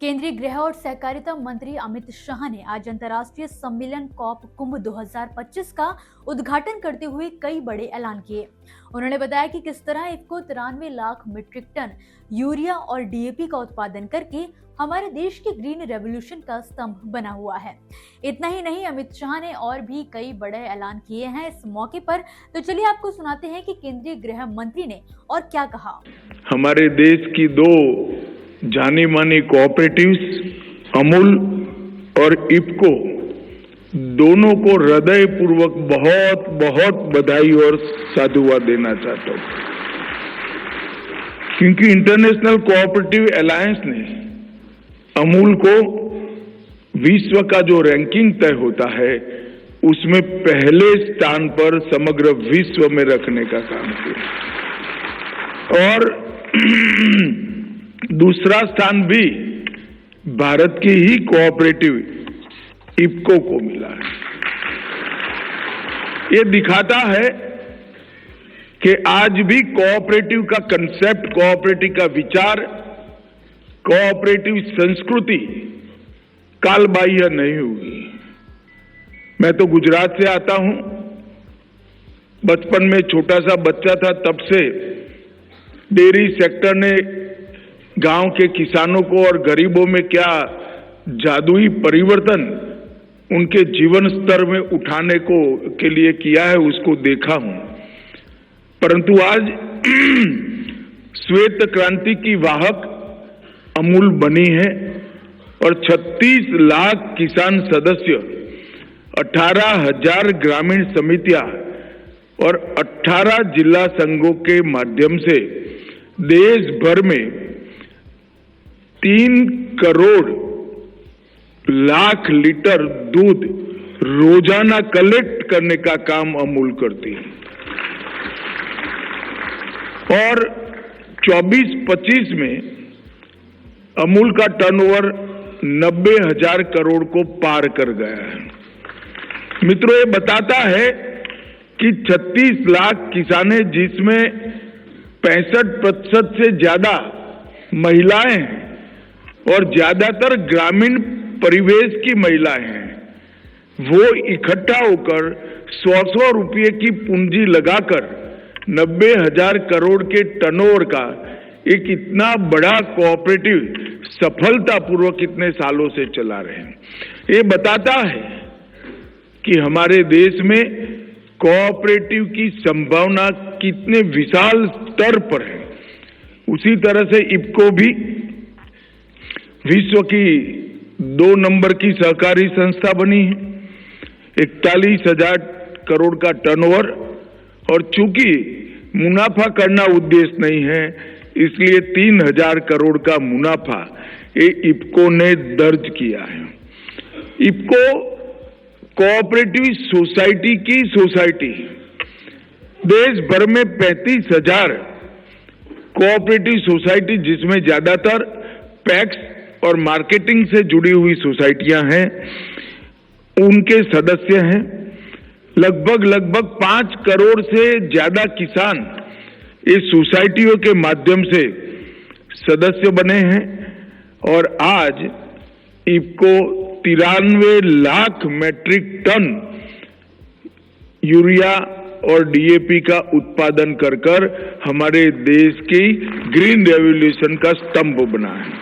केंद्रीय गृह और सहकारिता मंत्री अमित शाह ने आज अंतर्राष्ट्रीय सम्मेलन कॉप कुंभ 2025 का उद्घाटन करते हुए कई बड़े ऐलान किए। उन्होंने बताया कि किस तरह IFFCO 93 lakh metric ton urea और डीएपी का उत्पादन करके हमारे देश के ग्रीन रेवोल्यूशन का स्तंभ बना हुआ है। इतना ही नहीं, अमित शाह ने और भी कई बड़े ऐलान किए हैं इस मौके पर। तो चलिए आपको सुनाते हैं कि केंद्रीय गृह मंत्री ने और क्या कहा। हमारे देश की दो जानी मानी कोऑपरेटिव्स अमूल और इफ्को दोनों को हृदय पूर्वक बहुत बहुत बधाई और साधुवाद देना चाहता हूं, क्योंकि इंटरनेशनल कोऑपरेटिव अलायंस ने अमूल को विश्व का जो रैंकिंग तय होता है उसमें पहले स्थान पर समग्र विश्व में रखने का काम किया और दूसरा स्थान भी भारत की ही कोऑपरेटिव इफ्को को मिला है। ये दिखाता है कि आज भी कोऑपरेटिव का कंसेप्ट, कोऑपरेटिव का विचार, कोऑपरेटिव संस्कृति कालबाह्य नहीं हुई। मैं तो गुजरात से आता हूं। बचपन में छोटा सा बच्चा था, तब से डेयरी सेक्टर ने गांव के किसानों को और गरीबों में क्या जादुई परिवर्तन उनके जीवन स्तर में उठाने के लिए किया है, उसको देखा हूं। परंतु आज श्वेत क्रांति की वाहक अमूल बनी है और 36 लाख किसान सदस्य, 18,000 ग्रामीण समितियां और 18 जिला संघों के माध्यम से देश भर में 3 करोड़ लाख लीटर दूध रोजाना कलेक्ट करने का काम अमूल करती है और 24-25 में अमूल का टर्नओवर 90,000 करोड़ को पार कर गया है। मित्रों, ये बताता है कि 36 लाख किसान, जिसमें 65% से ज्यादा महिलाएं हैं और ज्यादातर ग्रामीण परिवेश की महिलाएं हैं, वो इकट्ठा होकर 100 रुपये की पूंजी लगाकर 90,000 करोड़ के टर्नओवर का एक इतना बड़ा कोऑपरेटिव सफलतापूर्वक इतने सालों से चला रहे हैं। ये बताता है कि हमारे देश में कोऑपरेटिव की संभावना कितने विशाल स्तर पर है। उसी तरह से इफ्को भी विश्व की 2 नंबर की सहकारी संस्था बनी है, 41,000 करोड़ का टर्नओवर, और चूंकि मुनाफा करना उद्देश्य नहीं है, इसलिए 3,000 करोड़ का मुनाफा ये इफ्को ने दर्ज किया है। इफ्को कोऑपरेटिव सोसाइटी की सोसाइटी, देश भर में 35,000 कोऑपरेटिव सोसाइटी, जिसमें ज्यादातर पैक्स और मार्केटिंग से जुड़ी हुई सोसाइटियां हैं, उनके सदस्य हैं। लगभग 5 करोड़ से ज्यादा किसान इस सोसाइटियों के माध्यम से सदस्य बने हैं और आज IFFCO 93 lakh metric ton urea और डीएपी का उत्पादन कर हमारे देश की ग्रीन रेवोल्यूशन का स्तंभ बना है।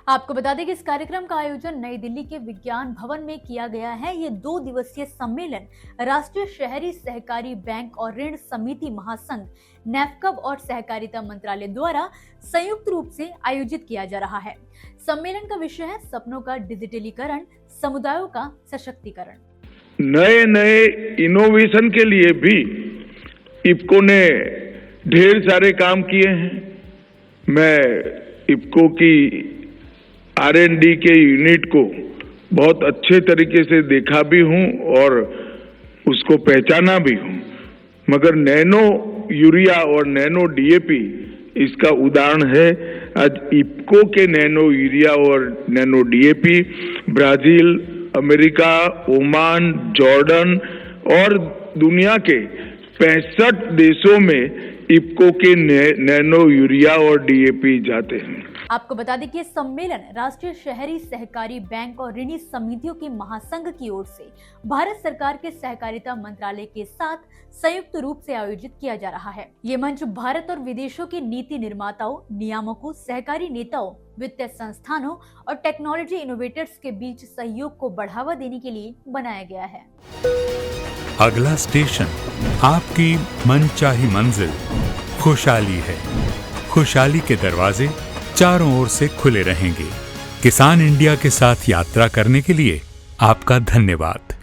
आपको बता दें कि इस कार्यक्रम का आयोजन नई दिल्ली के विज्ञान भवन में किया गया है। ये 2 दिवसीय सम्मेलन राष्ट्रीय शहरी सहकारी बैंक और ऋण समिति महासंघ नेफकब और सहकारिता मंत्रालय द्वारा संयुक्त रूप से आयोजित किया जा रहा है। सम्मेलन का विषय है सपनों का डिजिटलीकरण, समुदायों का सशक्तिकरण। नए इनोवेशन के लिए भी इफ्को ने ढेर सारे काम किए हैं। मैं इफ्को की R&D के यूनिट को बहुत अच्छे तरीके से देखा भी हूं और उसको पहचाना भी हूं, मगर नैनो यूरिया और नैनो डीएपी इसका उदाहरण है। आज इफ्को के नैनो यूरिया और nano DAP Brazil, America, Oman, Jordan और दुनिया के 65 देशों में इफ्को के नैनो यूरिया और डीएपी जाते हैं। आपको बता दें कि ये सम्मेलन राष्ट्रीय शहरी सहकारी बैंक और ऋणी समितियों की महासंघ की ओर से भारत सरकार के सहकारिता मंत्रालय के साथ संयुक्त रूप से आयोजित किया जा रहा है। ये मंच भारत और विदेशों के नीति निर्माताओं, नियामकों, सहकारी नेताओं, वित्तीय संस्थानों और टेक्नोलॉजी इनोवेटर्स के बीच सहयोग को बढ़ावा देने के लिए बनाया गया है। अगला स्टेशन आपकी मनचाही मंजिल खुशहाली है। खुशहाली के दरवाजे चारों ओर से खुले रहेंगे। किसान इंडिया के साथ यात्रा करने के लिए आपका धन्यवाद।